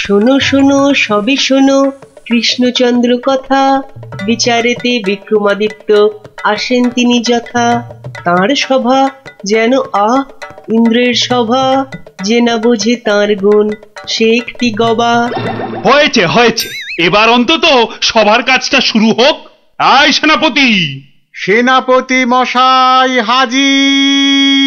শোনো শোনো সবে শোনো কৃষ্ণচন্দ্র কথা, বিচারেতে বিক্রমাদিত্য আসেন তিনি যথা। তাঁর সভা যেন ইন্দ্রের সভা, যে না বোঝে তাঁর গুণ সে একটি গবা। হয়েছে হয়েছে, এবার অন্তত সবার কাজটা শুরু হোক। আয় সেনাপতি। সেনাপতি মশাই হাজির।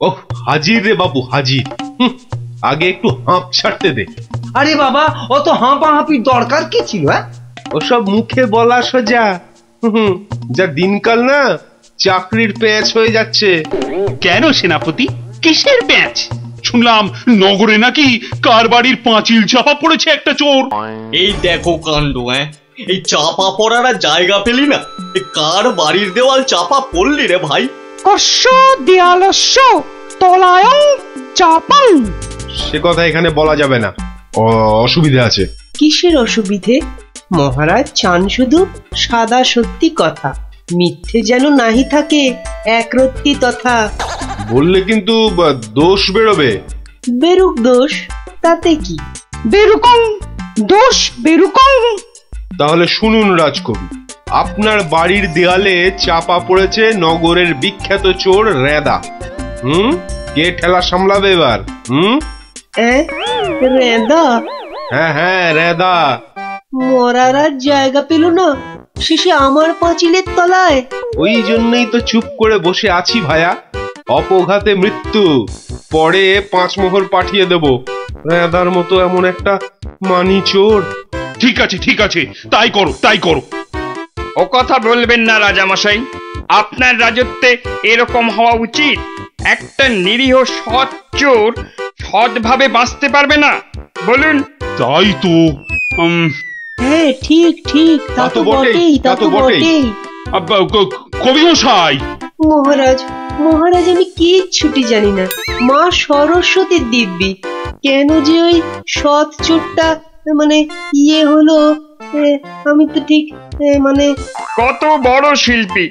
ওহ, হাজির রে বাবু হাজির। আগে একটু হাঁপ ছাড়তে দে। আরে বাবা, অত হাঁপাহাঁপির দরকার কি ছিল? ওসব মুখে বলা সোজা, যা দিনকাল না চাকরির প্যাঁচ হয়ে যাচ্ছে। কেন সেনাপতি, কিসের প্যাঁচ? শুনলাম নগরে নাকি কার বাড়ির পাঁচিল চাপা পড়েছে একটা চোর। এই দেখো কাণ্ড। এই চাপা পড়ার আর জায়গা পেলি না, কার বাড়ির দেওয়াল চাপা পড়লি রে ভাই? কস্য দেয়ালস্য তলায়ং চাপাং। সে কথা এখানে বলা যাবে না, অসুবিধা আছে। কিসের অসুবিধে? মহারাজ চান শুধু সাদা সত্যি কথা, মিথ্যে যেন নাহি থাকে একরত্তি তথা। বললে কিন্তু দোষ বেরোবে। বেরুক দোষ, তাতে কি? বেরুকং দোষ বেরুকং। তাহলে শুনুন রাজকবি, আপনার বাড়ির দেয়ালে চাপা পড়েছে নগরের বিখ্যাত চোর রেদা। কে ঠেলা সামলাবে এবার? রেদা? হ্যাঁ হ্যাঁ, রেদা। মরার আর জায়গা পেল না, শেষে আমার পাঁচিলের তলায়। ওই জন্যই তো চুপ করে বসে আছি ভায়া। অপঘাতে মৃত্যু, পরে 5 মোহর পাঠিয়ে দেব। রেদার মতো এমন একটা মানি চোর। ঠিক আছে ঠিক আছে, তাই করো তাই করো। ও কথা বলবেন না রাজামশাই, আপনার রাজত্বে এরকম হওয়া উচিত। একটা নিরীহ সৎ চোর সৎভাবে বাঁচতে পারবে না, বলুন? তাই তো। হ্যাঁ ঠিক ঠিক, তা তো বটেই, তা তো বটেই। কবি মশাই। মহারাজ মহারাজ, আমি কিচ্ছুটি জানি না। মা সরস্বতীর দিব্যি, কেন যে ওই সৎ চোরটা মানে হলো, আমি তো ঠিক মানে। কত বড় শিল্পী,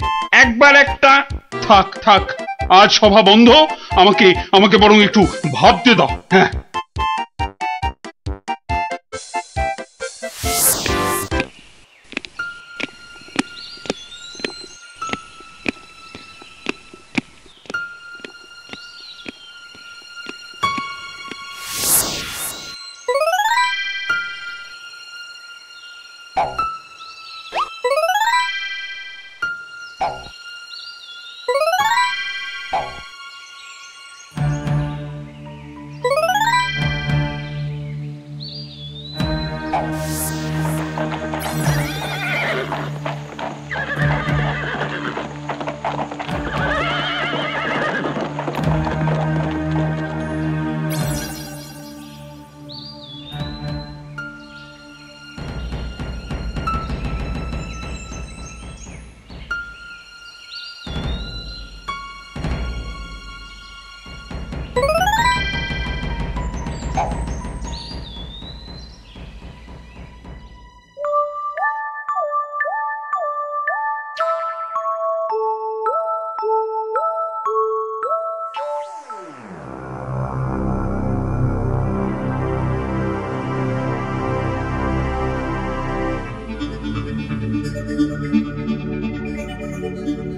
একবার একটা। থাক থাক, আজ সভা বন্ধ। আমাকে বরং একটু ভাবতে দাও। হ্যাঁ,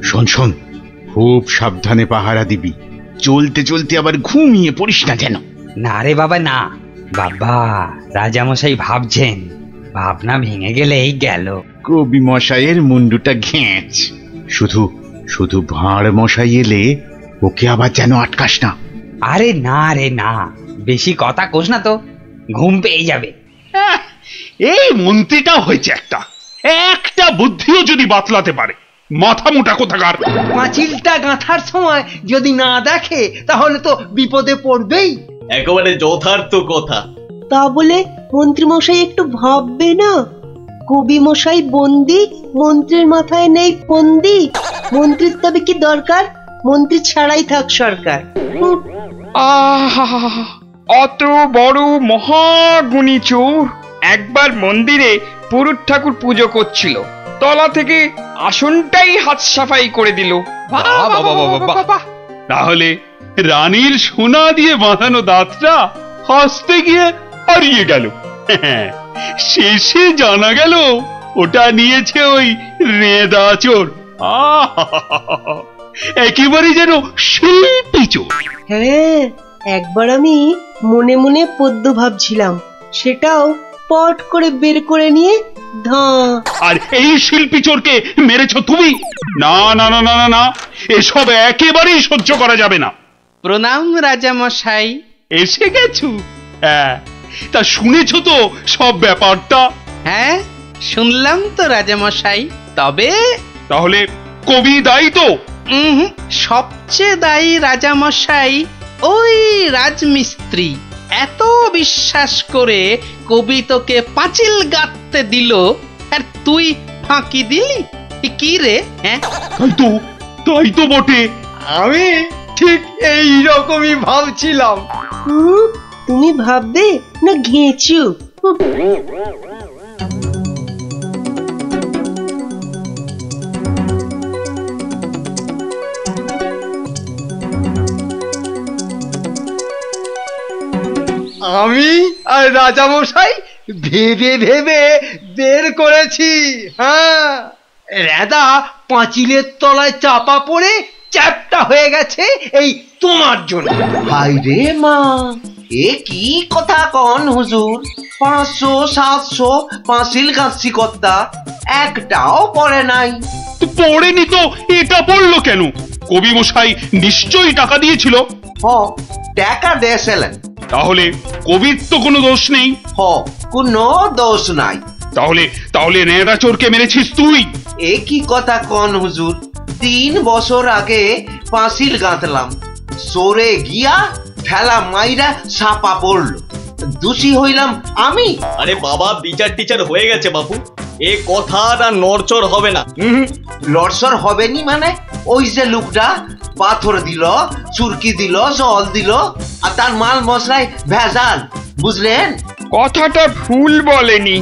শোন শোন, খুব সাবধানে পাহারা দিবি। চলতে চলতে আবার ঘুমিয়ে পড়িস না যেন। না রে বাবা না। বাবা, রাজামশাই ভাবছেন, ভাবনা ভেঙে গেলেই গেল। কবি মশাইয়ের মুন্ডুটা ঘেঁচ। শুধু শুধু ভাঁড় মশাই এলে ওকে আবার যেন আটকাস না। আরে না রে না, বেশি কথা কোস না তো, ঘুম পেয়ে যাবে। এই মন্ত্রীটা হয়েছে একটা বুদ্ধিও যদি বাতলাতে পারে, মাথা মোটা কোথাকার। পাঁচিলটা গাঁথার সময় যদি না দেখে তাহলে তো বিপদে পড়বেই। একেবারে যথার্থ কথা। তা বলে মন্ত্রী মশাই একটু ভাববে না? কবি মশাই বন্দি, মন্ত্রীর মাথায় নেই ফন্দি। মন্ত্রীর তবে কি দরকার? মন্ত্রী ছাড়াই থাক সরকার। অত বড় মহাগুণী চোর একবার মন্দিরে পুরুত ঠাকুর পুজো করছিল, তলা থেকে আসনটাই হাত সাফাই করে দিল। তাহলে রানীর সোনা দিয়ে বাঁধানো দাঁতটা হাসতে গিয়ে হারিয়ে গেল। শেষে জানা গেল ওটা নিয়েছে ওই রেঁদা চোর। একেবারে যেন শিল্পী চোর। হ্যাঁ, একবার আমি মনে মনে পদ্য ভাবছিলাম, সেটাও পট করে বের করে নিয়ে ধাঁ। আর এই শিল্পী চোরকে মেরেছ তুমি? না না না না না না, এসব একেবারেই সহ্য করা যাবে না। প্রণাম রাজামশাই। এসে গেছো? হ্যাঁ, তা শুনেছ তো সব ব্যাপারটা? হ্যাঁ, শুনলাম তো রাজামশাই। তবে তাহলে কবি দায়ী তো? সবচেয়ে দায়ী রাজামশাই ওই রাজমিস্ত্রি। এত বিশ্বাস করে কবি তোকে পাঁচিল গাঁথতে দিল, আর তুই ফাঁকি দিলি। কি রে? হ্যাঁ, তাই তো বটে। আমি ঠিক এই রকমই ভাবছিলাম। তুমি ভাববে না ঘেঁচু? আমি আর রাজামশাই ভেবে ভেবে বের করেছি। হ্যাঁ, রেদা পাঁচিলের তলায় চাপা পড়ে চ্যাপটা হয়ে গেছে এই তোমার জন্য। হাই রে মা, এ কি কথা কন হুজুর? 500 700 পাঁচিল গাঁথছি কর্তা, একটাও পড়ে নাই। তো পড়েনি তো এটা পড়লো কেন? কবি মশাই নিশ্চয়ই টাকা দিয়েছিল। টাকা দিয়েছিলেন। তাহলে কবির তো কোনো দোষ নেই। কোনো দোষ নাই। তাহলে নেড়া চোরকে মেরেছিস তুই? এ কি কথা কন হুজুর? 3 বছর আগে পাঁচিল গাঁথলাম, সরে গিয়া ঠেলা মাইরা ছাপা পড়লো, দোষী হইলাম আমি। আরে বাবা, বিচার টিচার হয়ে গেছে বাপু, এ কথাটা নড়চড় হবে না। লড়সর হবে নি মানে? ওই যে লোকটা পাথর দিল, চুরকি দিল, জল দিল, আর তার মাল মশলায় ভেজাল, বুঝলেন? কথাটা ভুল বলেনি।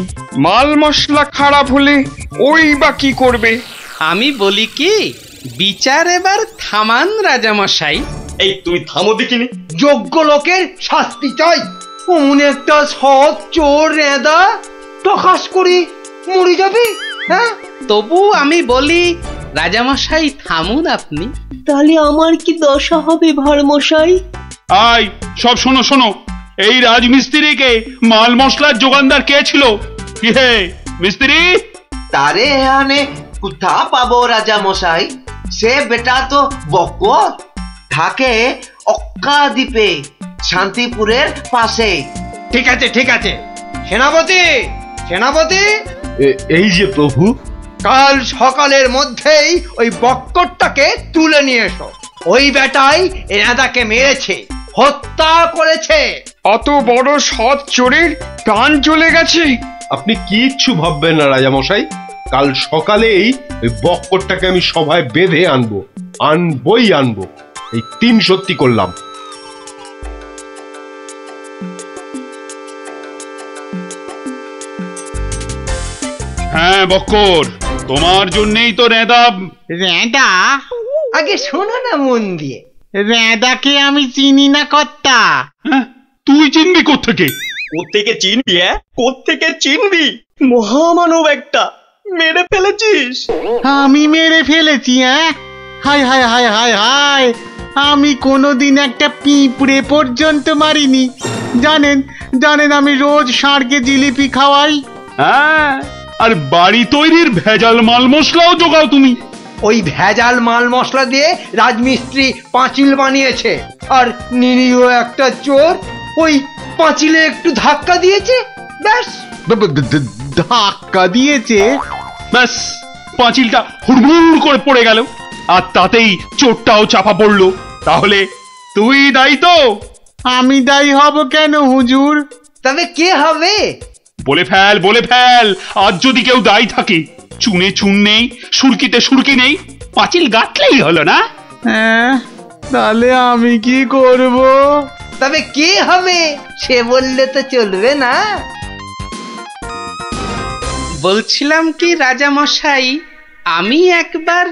মাল মশলা খারাপ হলে ওই বা কি করবে? আমি বলি কি, বিচার এবার থামান রাজামশাই। এই তুমি থামো দেখিনি। যোগ্য লোকের শাস্তি চাই। অমন একটা সৎ চোর রেদা টকাস করি মরে যাবে। হ্যাঁ, তবু আমি বলি রাজামশাই থামুন আপনি। তাহলে আমার কি দশা হবে ভাড়মশাই? আয় সব শোনো শোনো, এই রাজমিস্ত্রিকে মাল মশলার যোগানদার কে ছিল? কি হে মিস্ত্রি? তারে এখানে কোথা পাবো রাজা মশাই? সে বেটা তো বকর, থাকে অক্কা দ্বীপে, শান্তিপুরের পাশে। ঠিক আছে ঠিক আছে, সেনাপতি সেনাপতি, এই যে প্রভু। কাল সকালের মধ্যেই ওই বক্করটাকে তুলে নিয়ে এসো। ওই বেটাই এনাদাকে মেরেছে, হত্যা করেছে। অত বড় সৎ চোরের প্রাণ চলে গেছে? আপনি কিচ্ছু ভাববেন না রাজামশাই, কাল সকালেই ওই বক্করটাকে আমি সভায় বেঁধে আনবই আনবো। এই 3 সত্যি করলাম। হ্যাঁ বক্কর, তোমার জন্যই তো রেঁদা। রেঁদা? আগে শোনো না মন দিয়ে। রেঁদাকে আমি চিনি না কর্তা। তুই চিনবি কোত্থেকে? কোত্থেকে চিনবি? কোত্থেকে চিনবি? মহামানব একটা, মেরে ফেলেছিস। আমি মেরে ফেলেছি? হায় হায় হায় হায় হায়, আমি কোনোদিন একটা পিঁপড়ে পর্যন্ত মারিনি। জানেন জানেন, আমি রোজ ষাঁড়কে জিলিপি খাওয়াই। হ্যাঁ, আর বাড়ি তৈরির ভেজাল মাল মশলাও জোগাও তুমি। ওই ভেজাল মাল মশলা দিয়ে রাজমিস্ত্রি পাঁচিল বানিয়েছে, আর নিরীহ একটা চোর ওই পাঁচিলে একটু ধাক্কা দিয়েছে, ব্যাস। ধাক্কা দিয়েছে? ব্যাস, পাঁচিলটা হুড়মুড় করে পড়ে গেল, আর তাতেই চোরটাও চাপা পড়লো। তাহলে তুই দায়ী তো? আমি দায়ী হব কেন হুজুর? তবে কে হবে? বলে ফেল। আজ যদি কেউ দায়ী থাকে, চুনে চুন নেই, সুরকিতে সুরকি নেই, পাঁচিল গাঁথলেই হলো না? হ্যাঁ, তাহলে আমি কি করব? তবে কে হবে সে বললে তো চলবে না। বলছিলাম কি রাজামশাই, আমি একবার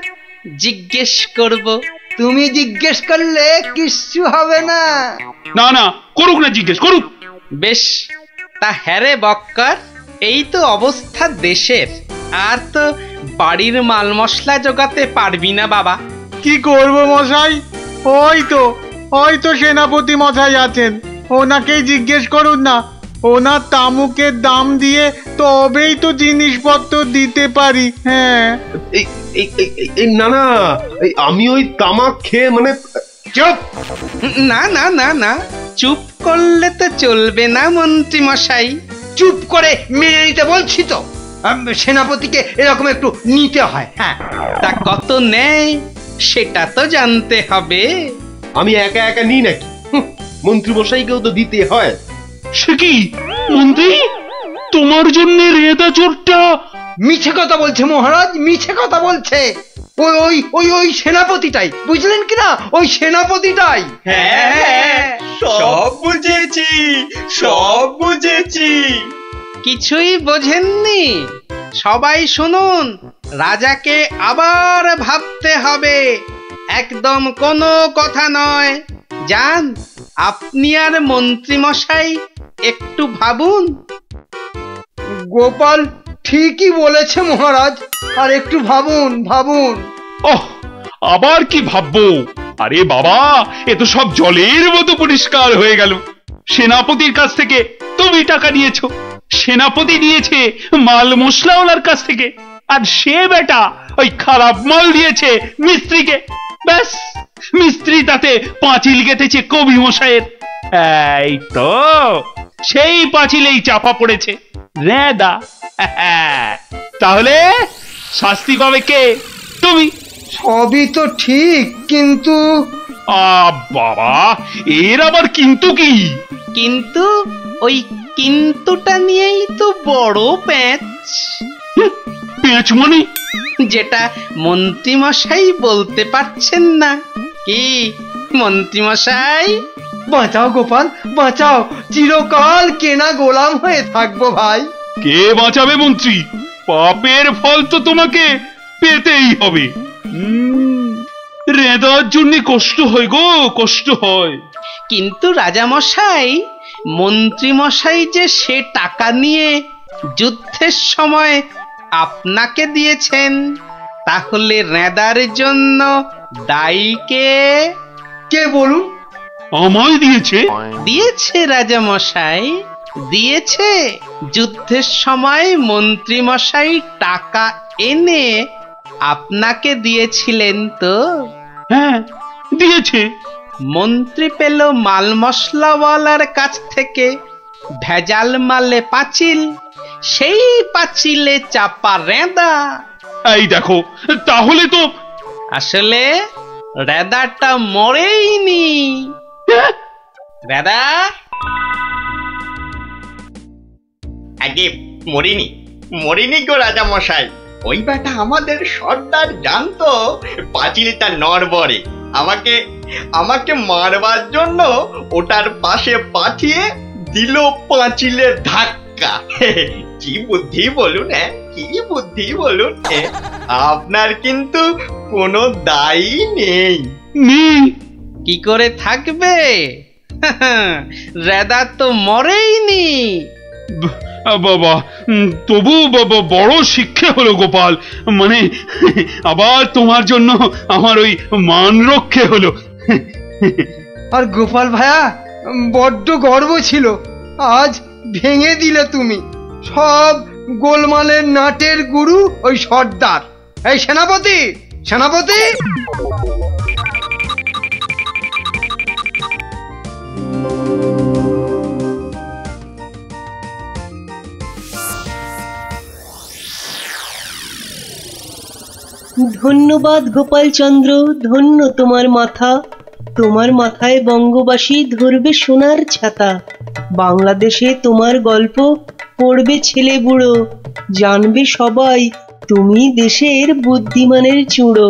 জিজ্ঞেস করব। তুমি জিজ্ঞেস করলে কিচ্ছু হবে না। না না, করুক না, জিজ্ঞেস করুক। বেশ, তা হ্যাঁ রে বক্কর, এই তো অবস্থা দেশের। আর তো বাড়ির মাল মশলা জোগাতে পারবি না বাবা। কি করব মশাই? ওই তো সেনাপতি মশাই আছেন, ওনাকেই জিজ্ঞেস করুন না। ওনার তামুকের দাম দিয়ে তবেই তো জিনিসপত্র দিতে পারি। হ্যাঁ, না না, আমি ওই তামাক খেয়ে মানে চুপ! না না না না, চুপ করলে তো চলবে না মন্ত্রী মশাই। চুপ করে মেনে নিতে বলছি তো। সেনাপতিকে এরকম একটু নিতে হয়। হ্যাঁ, তা কত নেয় সেটা তো জানতে হবে। আমি একা একা নিই নাকি? মন্ত্রী মশাইকেও তো দিতে হয়। সে কি মন্ত্রী, তোমার জন্য রেদা চোরটা মিছে কথা বলছে মহারাজ, মিছে কথা বলছে। ওই সেনাপতিটাই, বুঝলেন কিনা? ওই সেনাপতিটাই। হ্যাঁ, সব বুঝেছি, সব বুঝেছি। কিছুই বোঝেননি? সবাই শুনুন, রাজাকে আবার ভাবতে হবে, একদম কোনো কথা নয়। যান, আপনি আর মন্ত্রী মশাই একটু ভাবুন। গোপাল ঠিকই বলেছে মহারাজ, আর একটু ভাবুন ভাবুন। ওহ, আবার কি ভাববো? আরে বাবা, এ তো সব জলের মতো পরিষ্কার হয়ে গেল। সেনাপতির কাছ থেকে তুমি টাকা নিয়েছো, সেনাপতি নিয়েছে মাল মশলাওয়ালার কাছ থেকে, আর সে বেটা ওই খারাপ মাল দিয়েছে মিস্ত্রিকে। ব্যাস, মিস্ত্রি তাতে পাঁচিল গেঁথেছে কবি মশাইয়ের। এই তো সেই পাঁচিলেই চাপা পড়েছে রেদা। তাহলে শাস্তি পাবে কে? তুমি। সবই তো ঠিক, কিন্তু বাবা, এর আবার কিন্তু কি? কিন্তু ওই কিন্তুটা নিয়েই তো বড় প্যাঁচ। প্যাঁচ মানে? যেটা মন্ত্রী মশাই বলতে পারছেন না। কি মন্ত্রী মশাই? বাঁচাও গোপাল, বাঁচাও, চিরকাল কেনা গোলাম হয়ে থাকবো ভাই। কে বাঁচাবে মন্ত্রী? পাপের ফল তো তোমাকে পেতেই হবে। রেদার জন্য কষ্ট হয় গো, কষ্ট হয়। কিন্তু রাজা মশাই, মন্ত্রী মশাই যে সে টাকা নিয়ে যুদ্ধের সময় আপনাকে দিয়েছেন, তাহলে রেদার জন্য দায়ী কে? কে বলুন? আমায় দিয়েছে? দিয়েছে রাজা মশাই, দিয়েছে। যুদ্ধের সময় মন্ত্রী মশাই টাকা এনে আপনাকে দিয়েছিলেন তো? হ্যাঁ, দিয়েছে। মন্ত্রী পেল মাল মশলাওয়ালার কাছ থেকে ভেজাল মালে পাঁচিল, সেই পাঁচিলে চাপা রেদা। এই দেখো, তাহলে তো আসলে রেদাটা মরেইনি। রেদা আগে মরিনি, মরিনি গো রাজা মশাই। ওই বেটা আমাদের সর্দার জানতো পাঁচিলটা নড়বড়ে, আমাকে মারবার জন্য ওটার পাশে পাঠিয়ে দিল পাঁচিলের ধাক্কা। কি বুদ্ধি বলুন, কি বুদ্ধি বলুন। আপনার কিন্তু কোনো দায়ী নেই। কি করে থাকবে? রেদা তো মরেইনি। বাবা, তবু বাবা বড় শিক্ষা হলো গোপাল। মানে আবার তোমার জন্য আমার ওই মান রক্ষে হলো। আর গোপাল ভাইয়া, বড্ড গর্ব ছিল, আজ ভেঙে দিলে তুমি। সব গোলমালের নাটের গুরু ওই সর্দার। এই সেনাপতি, সেনাপতি! ধন্যবাদ গোপালচন্দ্র, ধন্য তোমার মাথা। তোমার মাথায় বঙ্গবাসী ধরবে সোনার ছাতা। বাংলাদেশে তোমার গল্প পড়বে ছেলে বুড়ো, জানবে সবাই তুমি দেশের বুদ্ধিমানের চূড়ো।